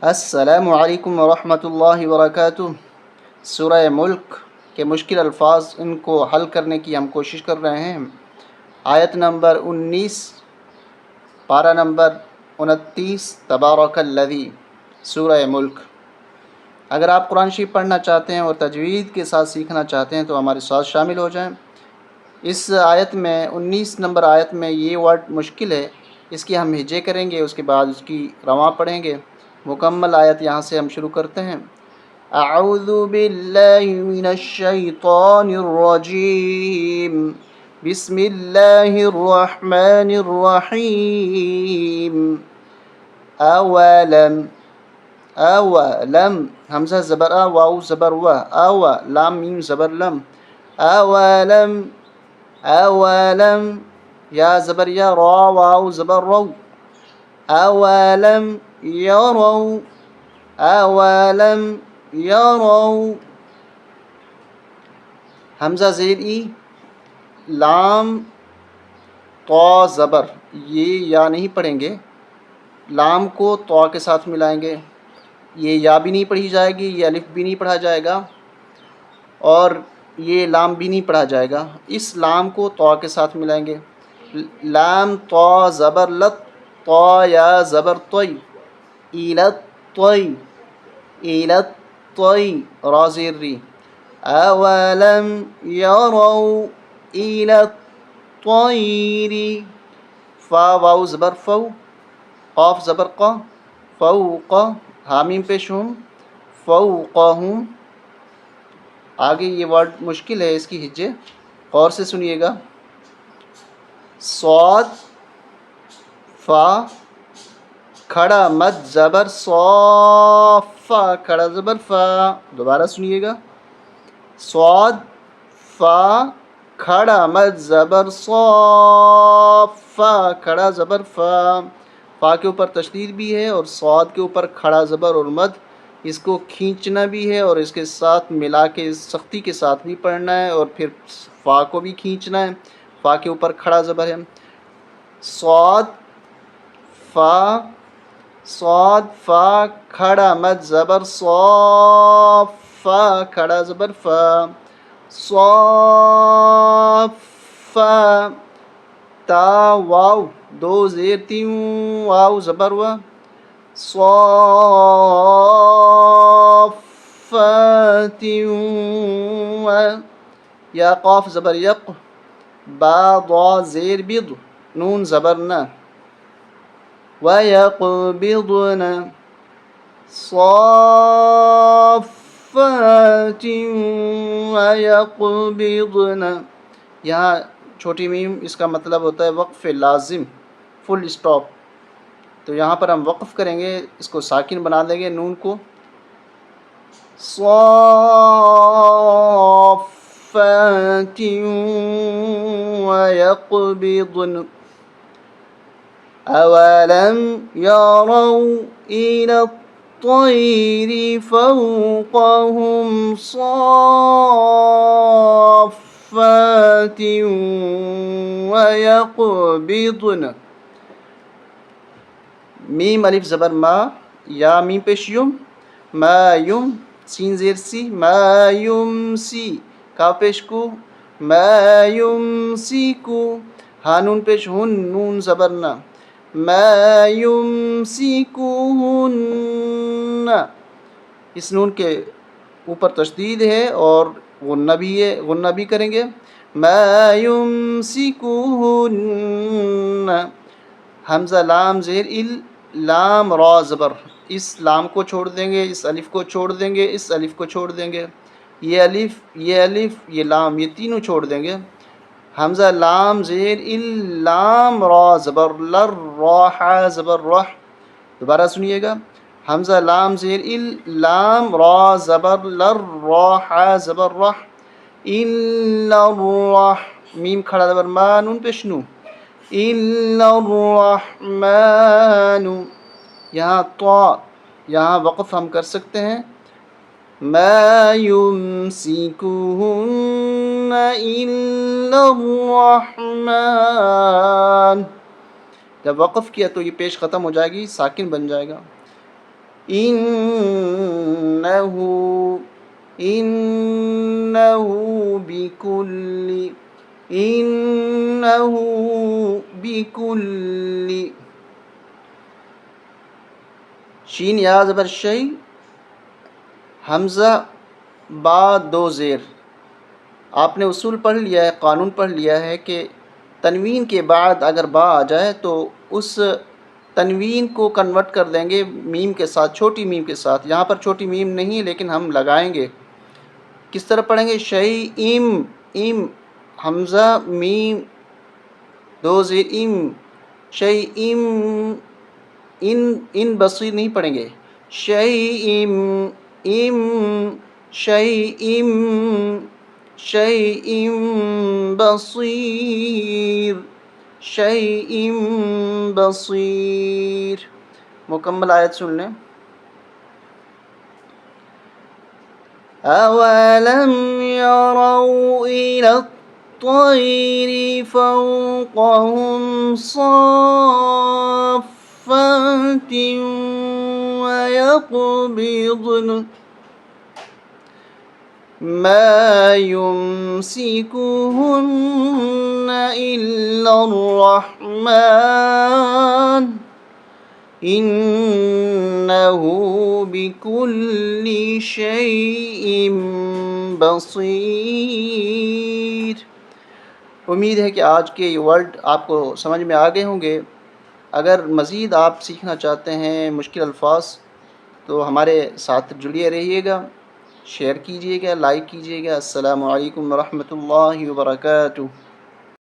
السلام علیکم ورحمۃ اللہ وبرکاتہ۔ سورہ ملک کے مشکل الفاظ ان کو حل کرنے کی ہم کوشش کر رہے ہیں۔ آیت نمبر 19، پارہ نمبر 29، تبارک الذی، سورہ ملک۔ اگر آپ قرآن شریف پڑھنا چاہتے ہیں اور تجوید کے ساتھ سیکھنا چاہتے ہیں تو ہمارے ساتھ شامل ہو جائیں۔ اس آیت میں 19 نمبر آیت میں یہ ورڈ مشکل ہے، اس کی ہم ہجے کریں گے، اس کے بعد اس کی رواں پڑھیں گے۔ مکمل آیت یہاں سے ہم شروع کرتے ہیں۔ اعوذ باللہ من الشیطان الرجیم، بسم اللہ الرحمن الرحیم۔ اولم، اولم، حمزہ زبر آ، واو زبر و، او، لام میم زبر لم، اولم، اولم، یا زبر یا، را واو زبر رو، اولم یروا، اولم یروا، حمزہ زیر ای، لام طا زبر، یہ یا نہیں پڑھیں گے، لام کو طا کے ساتھ ملائیں گے، یہ یا بھی نہیں پڑھی جائے گی، یہ الف بھی نہیں پڑھا جائے گا، اور یہ لام بھی نہیں پڑھا جائے گا، اس لام کو طا کے ساتھ ملائیں گے۔ لام طا زبر لت، طا یا زبر طی، ایلت طی، ایلت طی، را زیر ری، اولم یروا ایلت طیری، فا واو زبر فو، قاف زبر قا، فوق، حامیم پیش ہم، فوقہم۔ آگے یہ ورڈ مشکل ہے، اس کی ہجے غور سے سنیے گا۔ صاد، فا، کھڑا مد زبر صافا، کھڑا زبر فا، دوبارہ سنیے گا۔ صاد، فا، کھڑا مد زبر صافا، کھڑا زبر فا، فا کے اوپر تشدید بھی ہے اور صاد کے اوپر کھڑا زبر اور مد، اس کو کھینچنا بھی ہے اور اس کے ساتھ ملا کے سختی کے ساتھ بھی پڑھنا ہے، اور پھر فا کو بھی کھینچنا ہے، فا کے اوپر کھڑا زبر ہے۔ صاد، فا، صاد، فا، کھڑا مد زبر صافا، کھڑا زبر فا، صافا، تا واو دو زیر تین، واو زبر و، صافات و، یا قاف زبر یق، با ضا زیر بض، نون زبر نہ، وَيَقْبِضْنَ، صَافَّاتٍ وَيَقْبِضْنَ، یہاں چھوٹی میم اس کا مطلب ہوتا ہے وقف لازم، فل اسٹاپ، تو یہاں پر ہم وقف کریں گے، اس کو ساکن بنا دیں گے نون کو، صَافَّاتٍ وَيَقْبِضْنَ، اولم یروا الی الطیر فوقہم صافات ویقبضن، میم الف زبر ما، یا میم پیش یم، ما یم، سین زیر سی، ما یمسی، کاف پیش کو، ما یمسیکو، ہا نون پیش ہن، نون زبر نہ، ما یمسکوہن، اس نون کے اوپر تشدید ہے اور غنہ بھی ہے، غنہ بھی کریں گے، ما یمسکوہن، حمزہ لام زیر ال، لام را زبر، اس لام کو چھوڑ دیں گے، اس الف کو چھوڑ دیں گے، اس الف کو چھوڑ دیں گے، یہ الف، یہ لام، یہ تینوں چھوڑ دیں گے۔ حمزہ لام زیر ال، لام را زبر لر، راح زبر رح، دوبارہ سنیے گا۔ حمزہ لام زیر ال، لام را زبر لر، راح زبر رح، الا الرح، میم کھڑا زبر ما، نون پیش نو، الا الرحمن، یہاں طا، یہاں وقف ہم کر سکتے ہیں، ما یمسکوہن الا الرحمن، جب وقف کیا تو یہ پیش ختم ہو جائے گی، ساکن بن جائے گا۔ إنه إنه بكل إنه بكل شین یا زبر شی، حمزہ با دو زیر. آپ نے اصول پڑھ لیا ہے، قانون پڑھ لیا ہے کہ تنوین کے بعد اگر با آ جائے تو اس تنوین کو کنورٹ کر دیں گے میم کے ساتھ، چھوٹی میم کے ساتھ. یہاں پر چھوٹی میم نہیں لیکن ہم لگائیں گے. کس طرح پڑھیں گے؟ شیء ام حمزہ میم دو زیر ام، شیء ان بصیر نہیں پڑھیں گے. شیء ام شیء شیء بصیر شیء بصیر. مکمل آیت سن لیں. أَوَلَمْ يَرَوْا إِلَى الطَّيْرِ فَوْقَهُمْ صَافَّاتٍ وَيَقْبِضْنَ مَا يُمْسِكُهُنَّ إِلَّا الرَّحْمَنُ إِنَّهُ بِكُلِّ شَيْءٍ بَصِيرٌ. امید ہے کہ آج کے یہ ورڈ آپ کو سمجھ میں آ گئے ہوں گے. اگر مزید آپ سیکھنا چاہتے ہیں مشکل الفاظ تو ہمارے ساتھ جڑے رہیے گا، شیئر کیجیے گا، لائک کیجیے گا. السلام علیکم ورحمۃ اللہ وبرکاتہ.